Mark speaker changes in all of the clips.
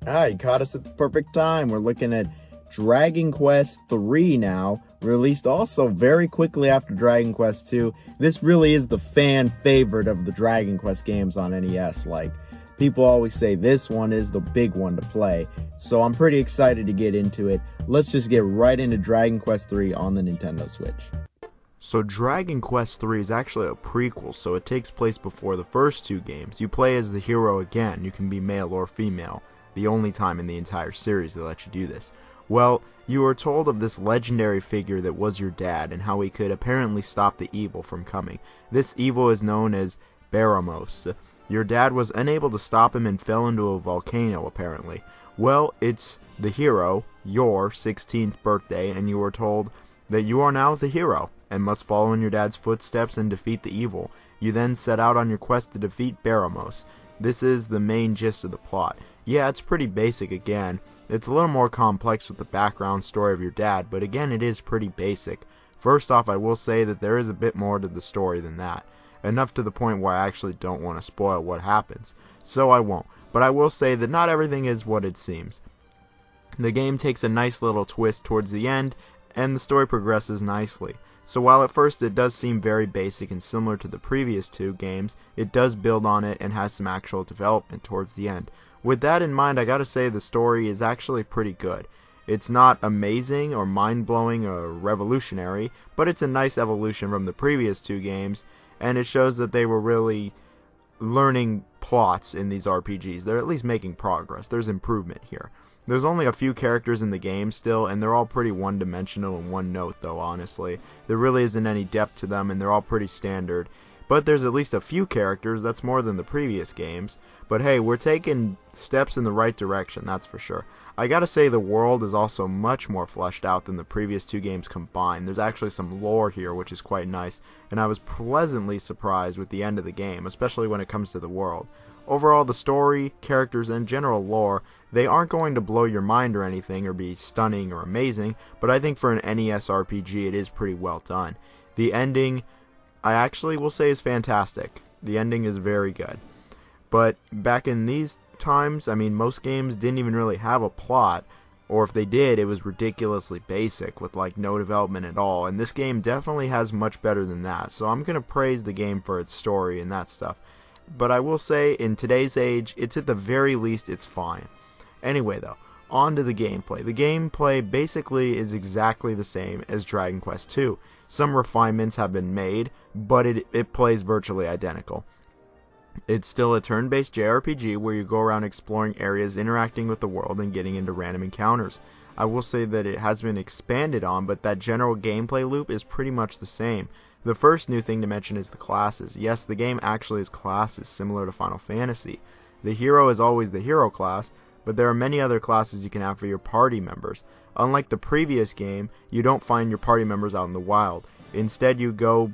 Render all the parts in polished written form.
Speaker 1: Ah, you caught us at the perfect time. We're looking at Dragon Quest III now, released also very quickly after Dragon Quest II. This really is the fan favorite of the Dragon Quest games on NES. Like, people always say this one is the big one to play. So I'm pretty excited to get into it. Let's just get right into Dragon Quest III on the Nintendo Switch.
Speaker 2: So Dragon Quest III is actually a prequel, so it takes place before the first two games. You play as the hero again. You can be male or female, the only time in the entire series they let you do this. Well, you are told of this legendary figure that was your dad and how he could apparently stop the evil from coming. This evil is known as Baramos. Your dad was unable to stop him and fell into a volcano apparently. Well, it's the hero, your 16th birthday, and you are told that you are now the hero and must follow in your dad's footsteps and defeat the evil. You then set out on your quest to defeat Baramos. This is the main gist of the plot. Yeah, it's pretty basic again. It's a little more complex with the background story of your dad, but again it is pretty basic. First off, I will say that there is a bit more to the story than that. Enough to the point where I actually don't want to spoil what happens. So I won't. But I will say that not everything is what it seems. The game takes a nice little twist towards the end, and the story progresses nicely. So while at first it does seem very basic and similar to the previous two games, it does build on it and has some actual development towards the end. With that in mind, I gotta say the story is actually pretty good. It's not amazing or mind-blowing or revolutionary, but it's a nice evolution from the previous two games, and it shows that they were really learning plots in these RPGs. They're at least making progress. There's improvement here. There's only a few characters in the game still, and they're all pretty one-dimensional and one-note though, honestly. There really isn't any depth to them, and they're all pretty standard. But there's at least a few characters. That's more than the previous games. But hey, we're taking steps in the right direction, that's for sure. I gotta say the world is also much more fleshed out than the previous two games combined. There's actually some lore here, which is quite nice, and I was pleasantly surprised with the end of the game, especially when it comes to the world. Overall, the story, characters, and general lore, they aren't going to blow your mind or anything or be stunning or amazing, but I think for an NES RPG it is pretty well done. The ending, I actually will say, is fantastic. The ending is very good. But back in these times, I mean, most games didn't even really have a plot, or if they did, it was ridiculously basic with like no development at all, and this game definitely has much better than that, so I'm going to praise the game for its story and that stuff. But I will say, in today's age, it's at the very least, it's fine. Anyway though, on to the gameplay. The gameplay basically is exactly the same as Dragon Quest II. Some refinements have been made, but it plays virtually identical. It's still a turn-based JRPG where you go around exploring areas, interacting with the world, and getting into random encounters. I will say that it has been expanded on, but that general gameplay loop is pretty much the same. The first new thing to mention is the classes. Yes, the game actually has classes similar to Final Fantasy. The hero is always the hero class, but there are many other classes you can have for your party members. Unlike the previous game, you don't find your party members out in the wild. Instead, you go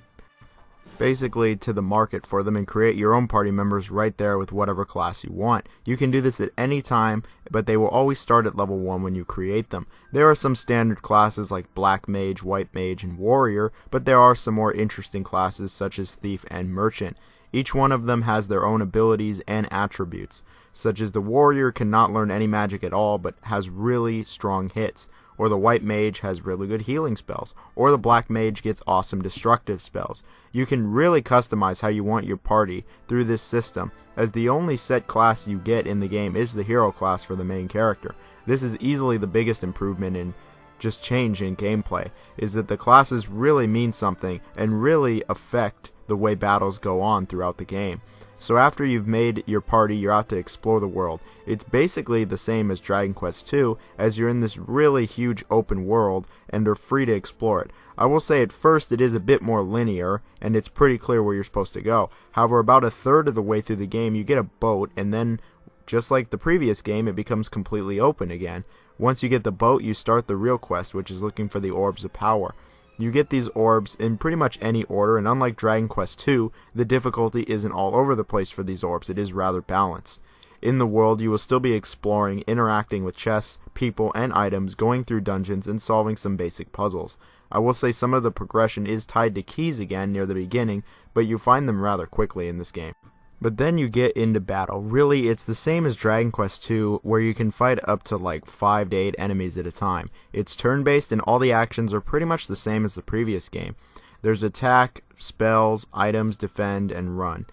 Speaker 2: basically to the market for them and create your own party members right there with whatever class you want. You can do this at any time, but they will always start at level 1 when you create them. There are some standard classes like Black Mage, White Mage, and Warrior, but there are some more interesting classes such as Thief and Merchant. Each one of them has their own abilities and attributes, such as the Warrior cannot learn any magic at all but has really strong hits, or the White Mage has really good healing spells, or the Black Mage gets awesome destructive spells. You can really customize how you want your party through this system, as the only set class you get in the game is the hero class for the main character. This is easily the biggest improvement in just change in gameplay, is that the classes really mean something and really affect the way battles go on throughout the game. So after you've made your party, you're out to explore the world. It's basically the same as Dragon Quest II, as you're in this really huge open world and are free to explore it. I will say at first it is a bit more linear, and it's pretty clear where you're supposed to go. However, about a third of the way through the game, you get a boat, and then, just like the previous game, it becomes completely open again. Once you get the boat, you start the real quest, which is looking for the Orbs of Power. You get these orbs in pretty much any order, and unlike Dragon Quest II, the difficulty isn't all over the place for these orbs, it is rather balanced. In the world, you will still be exploring, interacting with chests, people, and items, going through dungeons, and solving some basic puzzles. I will say some of the progression is tied to keys again near the beginning, but you find them rather quickly in this game. But then you get into battle. Really, it's the same as Dragon Quest II, where you can fight up to like 5 to 8 enemies at a time. It's turn-based, and all the actions are pretty much the same as the previous game. There's attack, spells, items, defend, and run.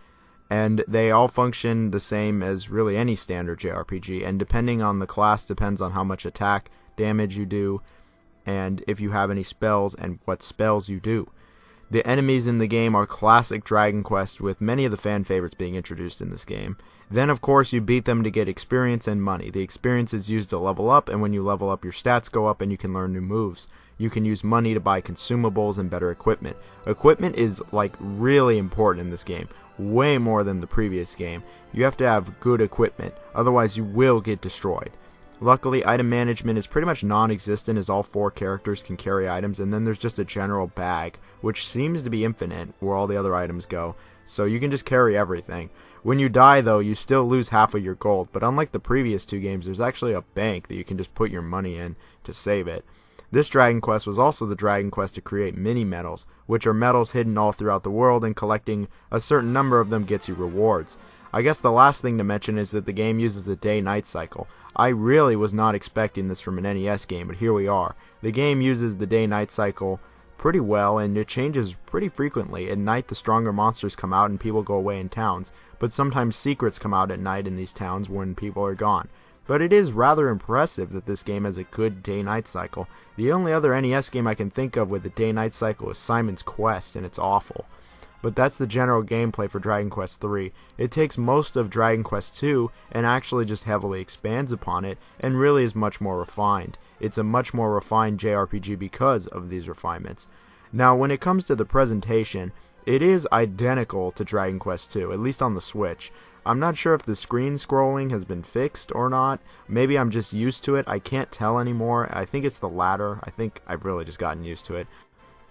Speaker 2: And they all function the same as really any standard JRPG, and depending on the class depends on how much attack damage you do, and if you have any spells, and what spells you do. The enemies in the game are classic Dragon Quest, with many of the fan favorites being introduced in this game. Then, of course, you beat them to get experience and money. The experience is used to level up, and when you level up, your stats go up and you can learn new moves. You can use money to buy consumables and better equipment. Equipment is, like, really important in this game. Way more than the previous game. You have to have good equipment, otherwise you will get destroyed. Luckily, item management is pretty much non-existent, as all 4 characters can carry items, and then there's just a general bag, which seems to be infinite where all the other items go, so you can just carry everything. When you die, though, you still lose half of your gold, but unlike the previous 2 games, there's actually a bank that you can just put your money in to save it. This Dragon Quest was also the Dragon Quest to create mini-medals, which are medals hidden all throughout the world, and collecting a certain number of them gets you rewards. I guess the last thing to mention is that the game uses a day-night cycle. I really was not expecting this from an NES game, but here we are. The game uses the day-night cycle pretty well, and it changes pretty frequently. At night, the stronger monsters come out and people go away in towns, but sometimes secrets come out at night in these towns when people are gone. But it is rather impressive that this game has a good day-night cycle. The only other NES game I can think of with a day-night cycle is Simon's Quest, and it's awful. But that's the general gameplay for Dragon Quest III. It takes most of Dragon Quest II and actually just heavily expands upon it, and really is much more refined. It's a much more refined JRPG because of these refinements. Now, when it comes to the presentation, it is identical to Dragon Quest II, at least on the Switch. I'm not sure if the screen scrolling has been fixed or not. Maybe I'm just used to it. I can't tell anymore. I think it's the latter. I think I've really just gotten used to it.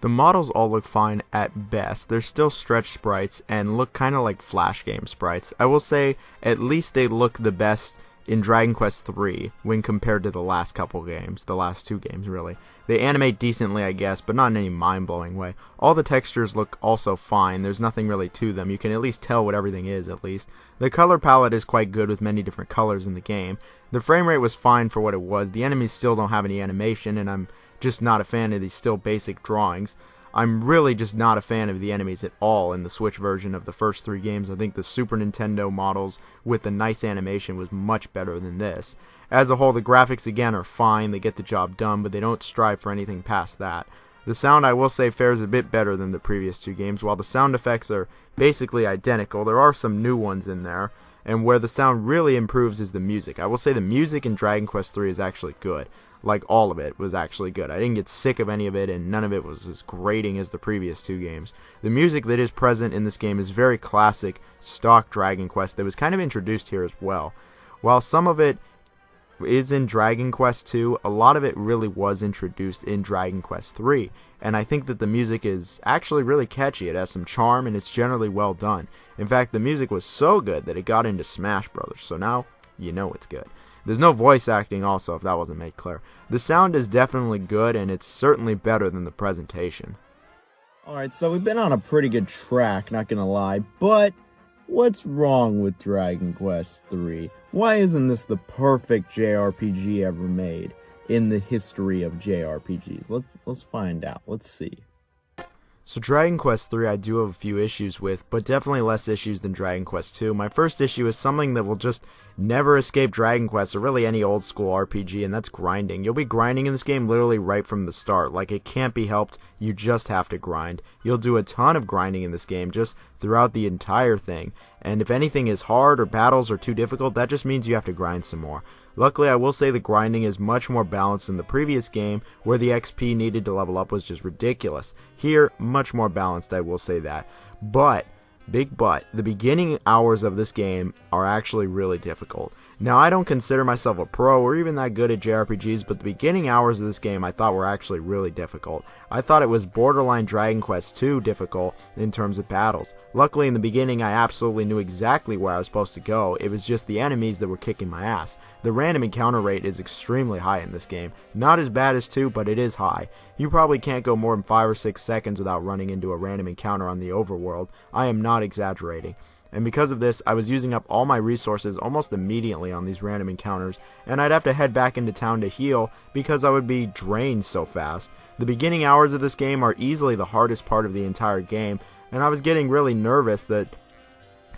Speaker 2: The models all look fine at best. They're still stretched sprites and look kind of like Flash game sprites. I will say at least they look the best in Dragon Quest III when compared to the last couple games, the last 2 games really. They animate decently, I guess, but not in any mind-blowing way. All the textures look also fine. There's nothing really to them. You can at least tell what everything is, at least. The color palette is quite good with many different colors in the game. The frame rate was fine for what it was. The enemies still don't have any animation, and I'm just not a fan of these still basic drawings. I'm really just not a fan of the enemies at all in the Switch version of the first 3 games. I think the Super Nintendo models with the nice animation was much better than this. As a whole, the graphics again are fine, they get the job done, but they don't strive for anything past that. The sound, I will say, fares a bit better than the previous 2 games. While the sound effects are basically identical, there are some new ones in there, and where the sound really improves is the music. I will say the music in Dragon Quest III is actually good. Like, all of it was actually good. I didn't get sick of any of it, and none of it was as grating as the previous 2 games. The music that is present in this game is very classic, stock Dragon Quest that was kind of introduced here as well. While some of it is in Dragon Quest II, a lot of it really was introduced in Dragon Quest III, and I think that the music is actually really catchy. It has some charm, and it's generally well done. In fact, the music was so good that it got into Smash Brothers, so now you know it's good. There's no voice acting also, if that wasn't made clear. The sound is definitely good, and it's certainly better than the presentation.
Speaker 1: Alright, so we've been on a pretty good track, not gonna lie, but what's wrong with Dragon Quest III? Why isn't this the perfect JRPG ever made in the history of JRPGs? Let's find out. Let's see.
Speaker 2: So Dragon Quest III I do have a few issues with, but definitely less issues than Dragon Quest II. My first issue is something that will just never escape Dragon Quest or really any old school RPG, and that's grinding. You'll be grinding in this game literally right from the start. Like, it can't be helped. You just have to grind. You'll do a ton of grinding in this game just throughout the entire thing. And if anything is hard or battles are too difficult, that just means you have to grind some more. Luckily, I will say the grinding is much more balanced than the previous game, where the XP needed to level up was just ridiculous. Here, much more balanced, I will say that. But, big but, the beginning hours of this game are actually really difficult. Now, I don't consider myself a pro or even that good at JRPGs, but the beginning hours of this game I thought were actually really difficult. I thought it was borderline Dragon Quest II difficult in terms of battles. Luckily, in the beginning, I absolutely knew exactly where I was supposed to go. It was just the enemies that were kicking my ass. The random encounter rate is extremely high in this game. Not as bad as 2, but it is high. You probably can't go more than 5 or 6 seconds without running into a random encounter on the overworld. I am not exaggerating. and because of this, I was using up all my resources almost immediately on these random encounters, and I'd have to head back into town to heal because I would be drained so fast. The beginning hours of this game are easily the hardest part of the entire game, and I was getting really nervous that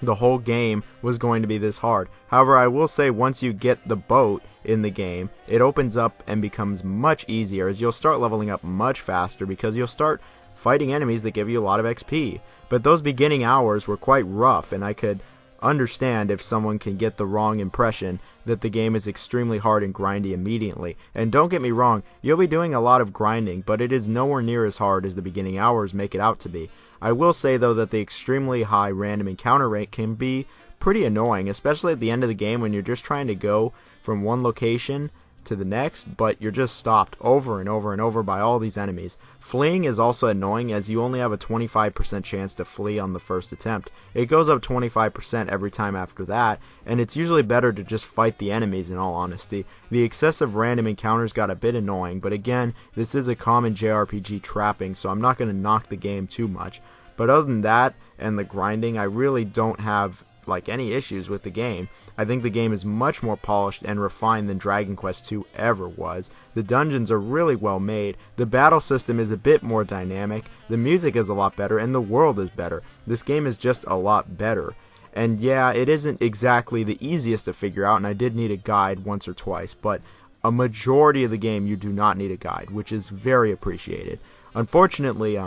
Speaker 2: the whole game was going to be this hard. However, I will say once you get the boat in the game, it opens up and becomes much easier as you'll start leveling up much faster because you'll start fighting enemies that give you a lot of XP. But those beginning hours were quite rough, and I could understand if someone can get the wrong impression that the game is extremely hard and grindy immediately. And don't get me wrong, you'll be doing a lot of grinding, but it is nowhere near as hard as the beginning hours make it out to be. I will say though that the extremely high random encounter rate can be pretty annoying, especially at the end of the game when you're just trying to go from one location to the next, but you're just stopped over and over and over by all these enemies. Fleeing is also annoying as you only have a 25% chance to flee on the first attempt. It goes up 25% every time after that, and it's usually better to just fight the enemies in all honesty. The excessive random encounters got a bit annoying, but again, this is a common JRPG trapping, so I'm not going to knock the game too much. But other than that, and the grinding, I really don't have any issues with the game. I think the game is much more polished and refined than Dragon Quest II ever was. The dungeons are really well made, the battle system is a bit more dynamic, the music is a lot better, and the world is better. This game is just a lot better. And yeah, it isn't exactly the easiest to figure out, and I did need a guide once or twice, but a majority of the game you do not need a guide, which is very appreciated. Unfortunately,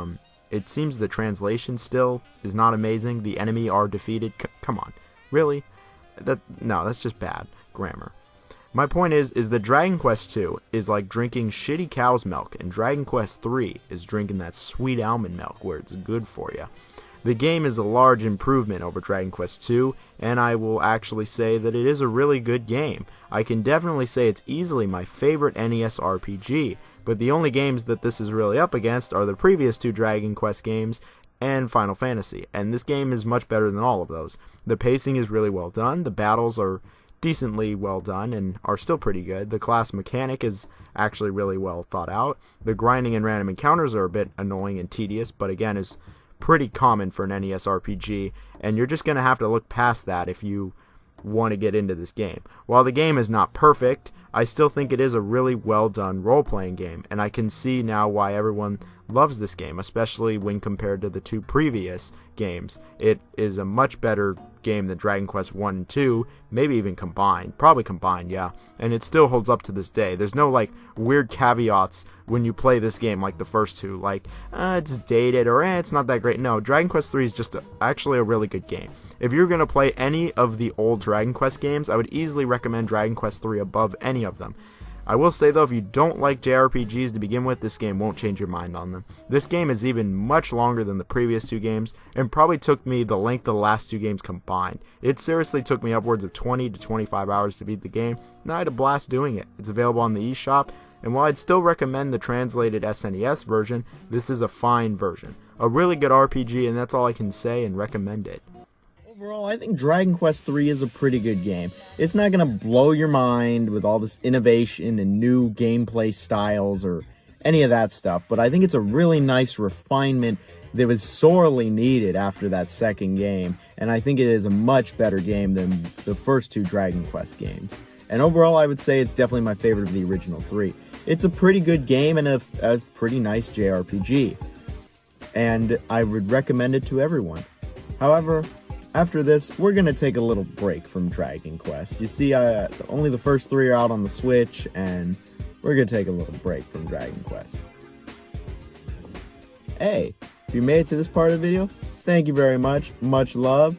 Speaker 2: it seems the translation still is not amazing. The enemy are defeated. Come on. Really? No, that's just bad grammar. My point is that Dragon Quest II is like drinking shitty cow's milk, and Dragon Quest III is drinking that sweet almond milk where it's good for you. The game is a large improvement over Dragon Quest II, and I will actually say that it is a really good game. I can definitely say it's easily my favorite NES RPG, but the only games that this is really up against are the previous two Dragon Quest games and Final Fantasy, and this game is much better than all of those. The pacing is really well done, the battles are decently well done and are still pretty good, the class mechanic is actually really well thought out, the grinding and random encounters are a bit annoying and tedious, but again is pretty common for an NES RPG, and you're just going to have to look past that if you want to get into this game. While the game is not perfect, I still think it is a really well done role-playing game, and I can see now why everyone loves this game, especially when compared to the two previous games. It is a much better game than Dragon Quest 1 and 2, maybe even combined. Probably combined, yeah. And it still holds up to this day. There's no weird caveats when you play this game like the first two, it's dated or it's not that great. No, Dragon Quest 3 is just actually a really good game. If you're going to play any of the old Dragon Quest games, I would easily recommend Dragon Quest 3 above any of them. I will say though, if you don't like JRPGs to begin with, this game won't change your mind on them. This game is even much longer than the previous two games, and probably took me the length of the last two games combined. It seriously took me upwards of 20 to 25 hours to beat the game, and I had a blast doing it. It's available on the eShop, and while I'd still recommend the translated SNES version, this is a fine version. A really good RPG, and that's all I can say, and recommend it.
Speaker 1: Overall, I think Dragon Quest III is a pretty good game. It's not going to blow your mind with all this innovation and new gameplay styles or any of that stuff, but I think it's a really nice refinement that was sorely needed after that second game, and I think it is a much better game than the first two Dragon Quest games. And overall, I would say it's definitely my favorite of the original three. It's a pretty good game and a pretty nice JRPG, and I would recommend it to everyone. However, after this, we're going to take a little break from Dragon Quest. You see, only the first three are out on the Switch, and we're going to take a little break from Dragon Quest. Hey, if you made it to this part of the video, thank you very much. Much love.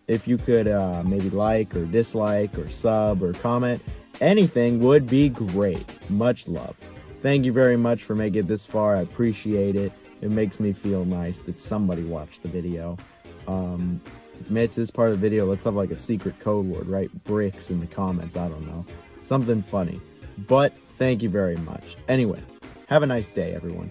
Speaker 1: If you could maybe like or dislike or sub or comment, anything would be great. Much love. Thank you very much for making it this far. I appreciate it. It makes me feel nice that somebody watched the video. If you made it to this part of the video, let's have a secret code word, right? Bricks in the comments, I don't know. Something funny. But thank you very much. Anyway, have a nice day, everyone.